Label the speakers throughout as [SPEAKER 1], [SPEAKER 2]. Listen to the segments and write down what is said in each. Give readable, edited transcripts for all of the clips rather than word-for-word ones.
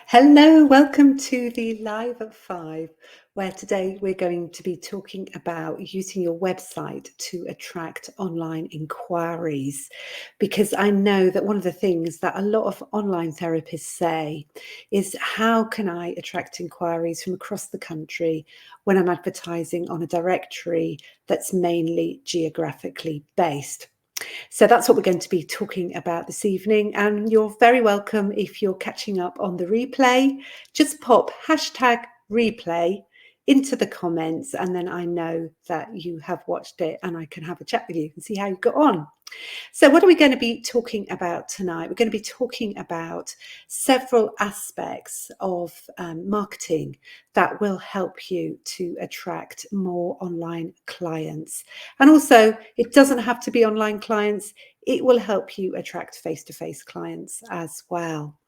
[SPEAKER 1] Hello, welcome to the Live at Five, where today we're going to be talking about using your website to attract online inquiries. Because I know that one of the things that a lot of online therapists say is, how can I attract inquiries from across the country when I'm advertising on a directory that's mainly geographically based? So that's what we're going to be talking about this evening. And you're very welcome if you're catching up on the replay. Just pop hashtag replay into the comments, and then I know that you have watched it and I can have a chat with you and see how you got on. So what are we going to be talking about tonight? We're going to be talking about several aspects of marketing that will help you to attract more online clients. And also, it doesn't have to be online clients. It will help you attract face-to-face clients as well.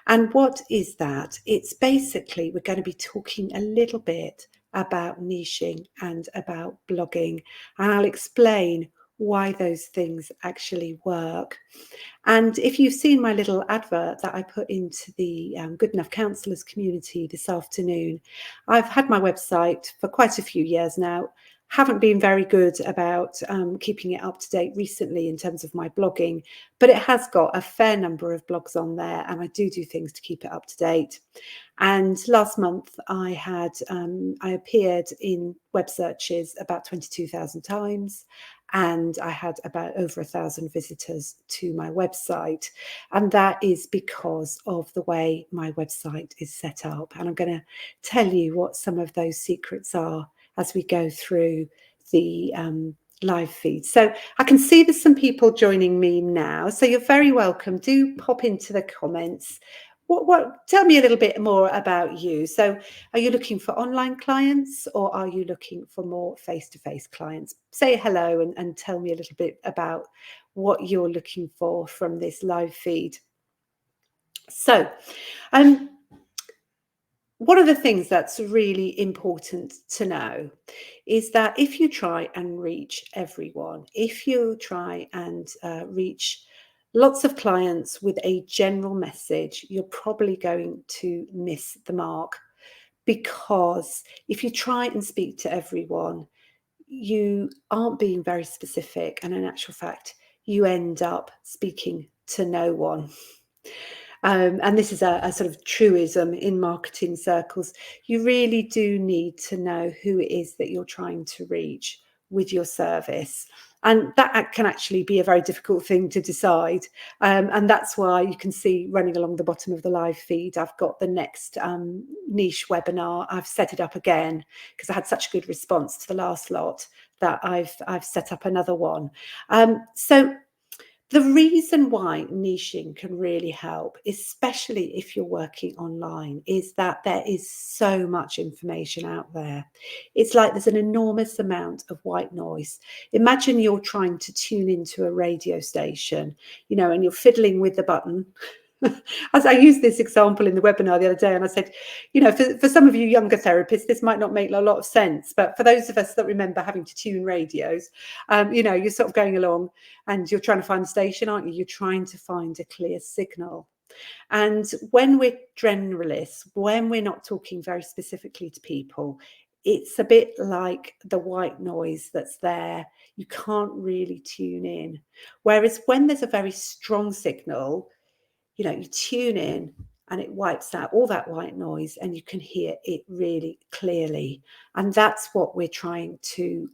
[SPEAKER 1] And what is that? It's basically, we're going to be talking a little bit about niching and about blogging, and I'll explain why those things actually work. And if you've seen my little advert that I put into the Good Enough Counsellors community this afternoon, I've had my website for quite a few years now. Haven't been very good about keeping it up to date recently in terms of my blogging, but it has got a fair number of blogs on there, and I do things to keep it up to date. And last month I appeared in web searches about 22,000 times, and I had about over 1,000 visitors to my website. And that is because of the way my website is set up. And I'm going to tell you what some of those secrets are as we go through the live feed. So I can see there's some people joining me now. So you're very welcome. Do pop into the comments. Tell me a little bit more about you. So are you looking for online clients, or are you looking for more face-to-face clients? Say hello and tell me a little bit about what you're looking for from this live feed. So one of the things that's really important to know is that if you try and reach everyone, if you try and reach lots of clients with a general message, you're probably going to miss the mark. Because if you try and speak to everyone, you aren't being very specific, and in actual fact, you end up speaking to no one. And this is a sort of truism in marketing circles. You really do need to know who it is that you're trying to reach with your service. And that can actually be a very difficult thing to decide. And that's why you can see running along the bottom of the live feed, I've got the next niche webinar. I've set it up again because I had such a good response to the last lot that I've set up another one. So the reason why niching can really help, especially if you're working online, is that there is so much information out there. It's like there's an enormous amount of white noise. Imagine you're trying to tune into a radio station, and you're fiddling with the button. As I used this example in the webinar the other day, and I said, for some of you younger therapists, this might not make a lot of sense, but for those of us that remember having to tune radios, you're sort of going along and you're trying to find the station, aren't you? You're trying to find a clear signal. And when we're generalists, when we're not talking very specifically to people, it's a bit like the white noise that's there. You can't really tune in. Whereas when there's a very strong signal, you tune in and it wipes out all that white noise and you can hear it really clearly. And that's what we're trying to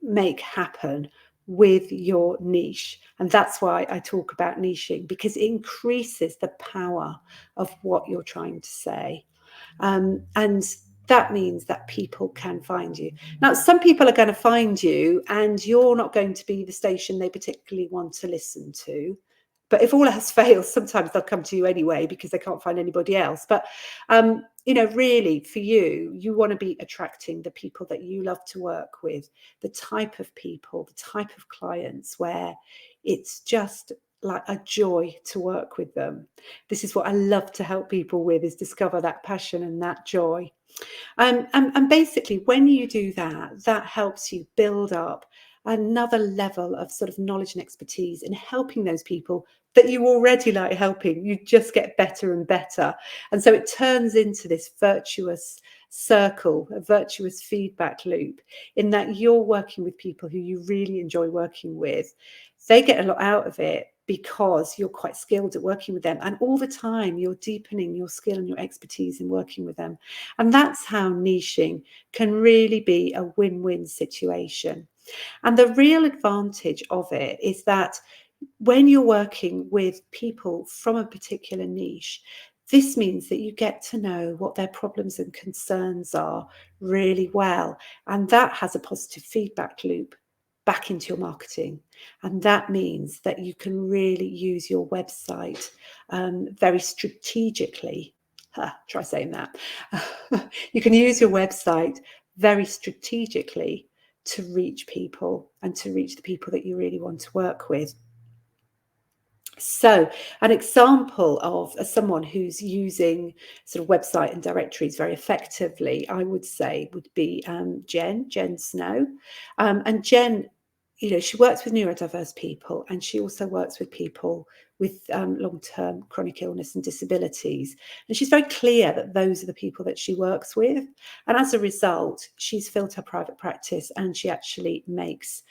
[SPEAKER 1] make happen with your niche. And that's why I talk about niching, because it increases the power of what you're trying to say. And that means that people can find you. Now, some people are going to find you and you're not going to be the station they particularly want to listen to. But if all else fails, sometimes they'll come to you anyway because they can't find anybody else. But, really, for you, you want to be attracting the people that you love to work with, the type of people, the type of clients where it's just like a joy to work with them. This is what I love to help people with, is discover that passion and that joy. And basically, when you do that, that helps you build up another level of sort of knowledge and expertise in helping those people that you already like helping, you just get better and better. And so it turns into this virtuous circle, a virtuous feedback loop, in that you're working with people who you really enjoy working with. They get a lot out of it because you're quite skilled at working with them. And all the time, you're deepening your skill and your expertise in working with them. And that's how niching can really be a win-win situation. And the real advantage of it is that when you're working with people from a particular niche, this means that you get to know what their problems and concerns are really well. And that has a positive feedback loop back into your marketing. And that means that you can really use your website very strategically. Try saying that. You can use your website very strategically to reach people and to reach the people that you really want to work with. So an example of someone who's using sort of website and directories very effectively, I would say, would be Jen Snow. And Jen, she works with neurodiverse people, and she also works with people with long-term chronic illness and disabilities. And she's very clear that those are the people that she works with. And as a result, she's filled her private practice, and she actually makes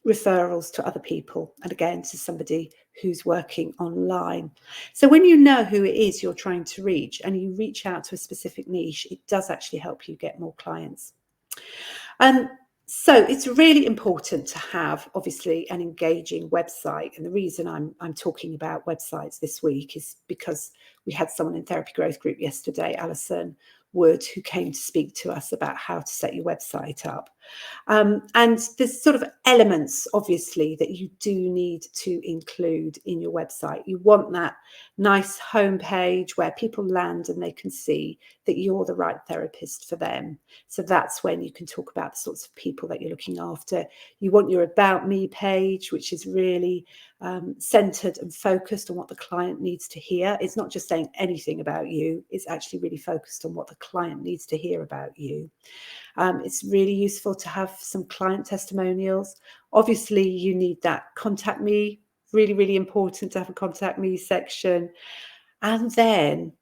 [SPEAKER 1] referrals to other people, and again to somebody who's working online. So when you know who it is you're trying to reach and you reach out to a specific niche, it does actually help you get more clients. So it's really important to have, obviously, an engaging website. And the reason I'm talking about websites this week is because we had someone in Therapy Growth Group yesterday, Alison Wood, who came to speak to us about how to set your website up. And there's sort of elements, obviously, that you do need to include in your website. You want that nice homepage where people land and they can see that you're the right therapist for them. So that's when you can talk about the sorts of people that you're looking after. You want your About Me page, which is really centered and focused on what the client needs to hear. It's not just saying anything about you, it's actually really focused on what the client needs to hear about you. It's really useful to have some client testimonials. Obviously, you need that contact me, really, really important to have a contact me section. And then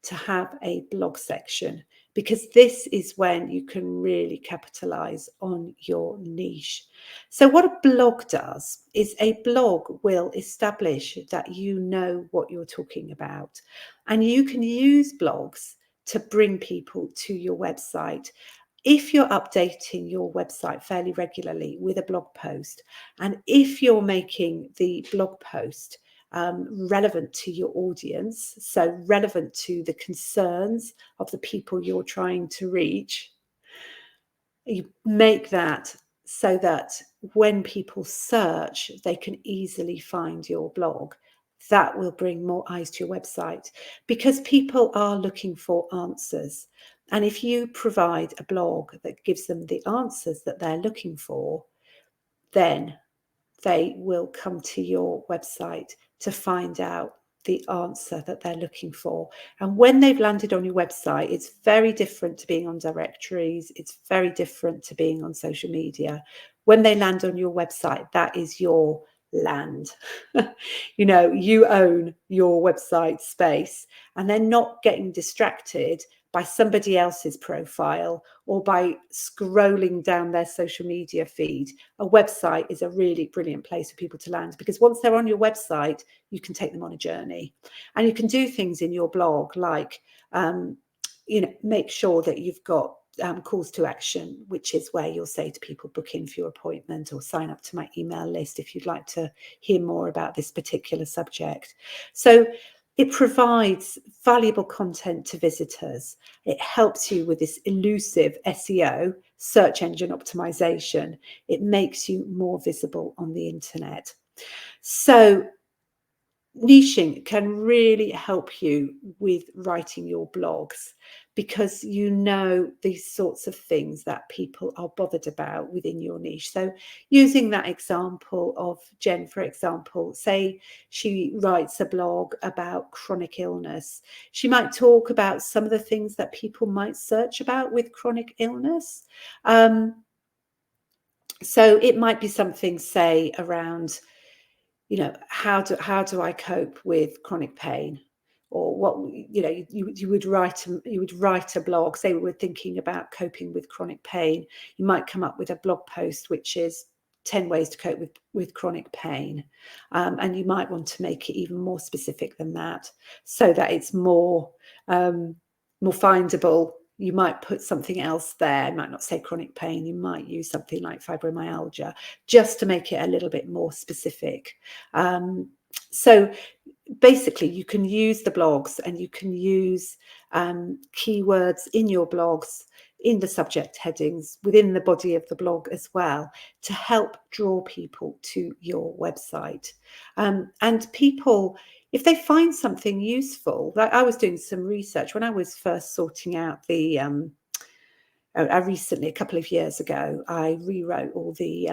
[SPEAKER 1] to have a blog section, because this is when you can really capitalize on your niche. So what a blog does is a blog will establish that you know what you're talking about, and you can use blogs to bring people to your website. If you're updating your website fairly regularly with a blog post, and if you're making the blog post relevant to your audience, so relevant to the concerns of the people you're trying to reach, you make that so that when people search, they can easily find your blog. That will bring more eyes to your website, because people are looking for answers. And if you provide a blog that gives them the answers that they're looking for, then they will come to your website to find out the answer that they're looking for. And when they've landed on your website, it's very different to being on directories. It's very different to being on social media. When they land on your website, that is your land. You own your website space, and they're not getting distracted by somebody else's profile or by scrolling down their social media feed. A website is a really brilliant place for people to land, because once they're on your website, you can take them on a journey, and you can do things in your blog like, make sure that you've got calls to action, which is where you'll say to people, book in for your appointment or sign up to my email list if you'd like to hear more about this particular subject. So it provides valuable content to visitors. It helps you with this elusive SEO, search engine optimization. It makes you more visible on the internet. So niching can really help you with writing your blogs, because you know these sorts of things that people are bothered about within your niche. So using that example of Jen, for example, say she writes a blog about chronic illness. She might talk about some of the things that people might search about with chronic illness. So it might be something, say, around how do I cope with chronic pain? Or what, you would write a blog. Say we were thinking about coping with chronic pain, you might come up with a blog post which is 10 ways to cope with chronic pain, and you might want to make it even more specific than that, so that it's more findable. You might put something else there. You might not say chronic pain. You might use something like fibromyalgia, just to make it a little bit more specific. So basically, you can use the blogs, and you can use keywords in your blogs, in the subject headings, within the body of the blog as well, to help draw people to your website. And people, if they find something useful, like I was doing some research when I was first sorting out I recently, a couple of years ago, I rewrote all the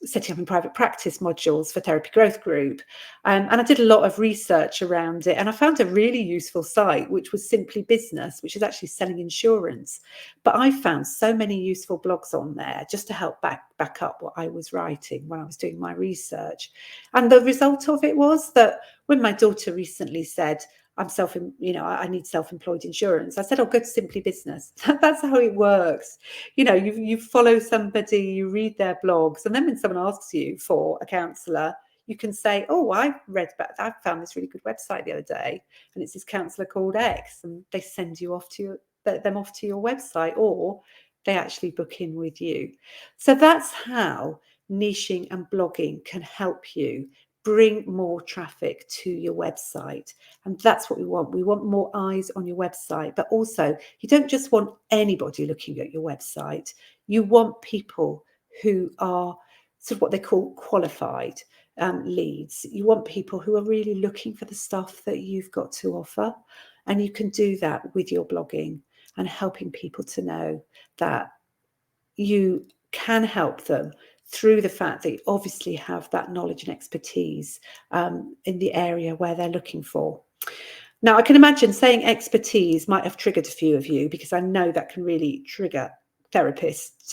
[SPEAKER 1] setting up in private practice modules for Therapy Growth Group. And I did a lot of research around it. And I found a really useful site, which was Simply Business, which is actually selling insurance. But I found so many useful blogs on there just to help back up what I was writing when I was doing my research. And the result of it was that when my daughter recently said, I need self-employed insurance, I said, oh, go to Simply Business. That's how it works. You follow somebody, you read their blogs, and then when someone asks you for a counsellor, you can say, oh, I found this really good website the other day, and it's this counsellor called X, and they send you them off to your website, or they actually book in with you. So that's how niching and blogging can help you bring more traffic to your website. And that's what we want. We want more eyes on your website, but also you don't just want anybody looking at your website. You want people who are sort of what they call qualified leads. You want people who are really looking for the stuff that you've got to offer. And you can do that with your blogging and helping people to know that you can help them through the fact that you obviously have that knowledge and expertise in the area where they're looking for. Now, I can imagine saying expertise might have triggered a few of you, because I know that can really trigger therapists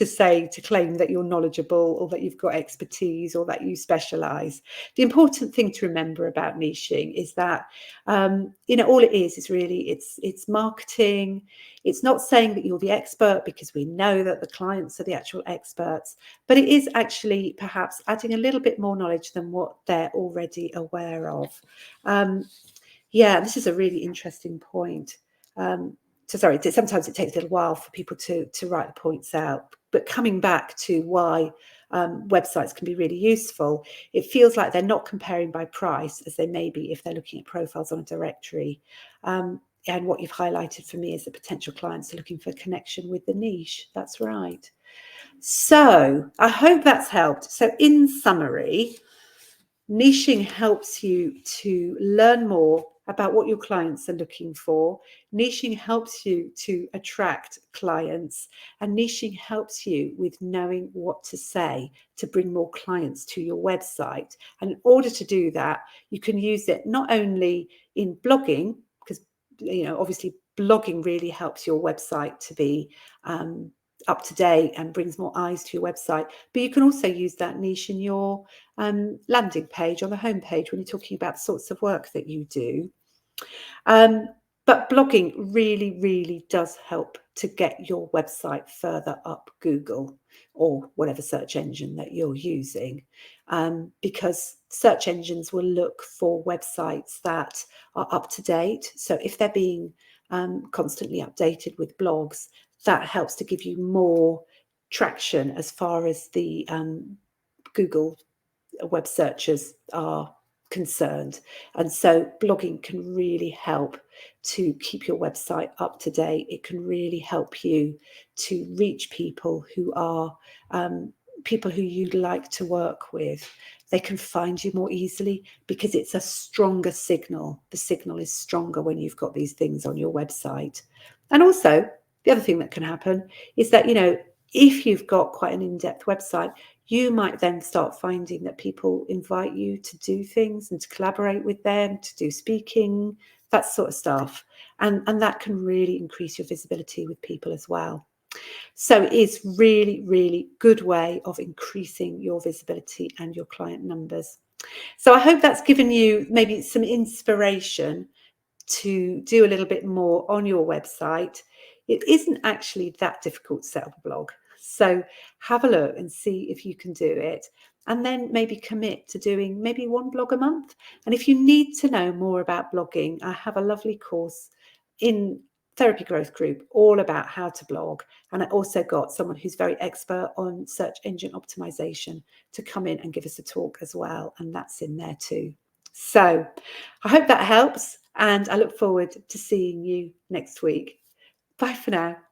[SPEAKER 1] to claim that you're knowledgeable, or that you've got expertise, or that you specialize. The important thing to remember about niching is that all it is really it's marketing. It's not saying that you're the expert, because we know that the clients are the actual experts, but it is actually perhaps adding a little bit more knowledge than what they're already aware of. This is a really interesting point. Sometimes it takes a little while for people to write the points out. But coming back to why websites can be really useful, it feels like they're not comparing by price, as they may be if they're looking at profiles on a directory. And what you've highlighted for me is that potential clients are looking for connection with the niche. That's right. So I hope that's helped. So in summary, niching helps you to learn more about what your clients are looking for. Niching helps you to attract clients, and niching helps you with knowing what to say to bring more clients to your website. And in order to do that, you can use it not only in blogging, because obviously blogging really helps your website to be up to date and brings more eyes to your website, but you can also use that niche in your landing page, on the homepage, when you're talking about the sorts of work that you do. But blogging really, really does help to get your website further up Google or whatever search engine that you're using, because search engines will look for websites that are up to date. So if they're being constantly updated with blogs, that helps to give you more traction as far as the Google web searches are concerned. And so blogging can really help to keep your website up to date. It can really help you to reach people who are people who you'd like to work with. They can find you more easily because it's a stronger signal. The signal is stronger when you've got these things on your website. And also, the other thing that can happen is that, if you've got quite an in-depth website, you might then start finding that people invite you to do things and to collaborate with them, to do speaking, that sort of stuff. And that can really increase your visibility with people as well. So it is really, really good way of increasing your visibility and your client numbers. So I hope that's given you maybe some inspiration to do a little bit more on your website. It isn't actually that difficult to set up a blog. So have a look and see if you can do it. And then maybe commit to doing maybe one blog a month. And if you need to know more about blogging, I have a lovely course in Therapy Growth Group all about how to blog. And I also got someone who's very expert on search engine optimization to come in and give us a talk as well. And that's in there too. So I hope that helps. And I look forward to seeing you next week. Bye for now.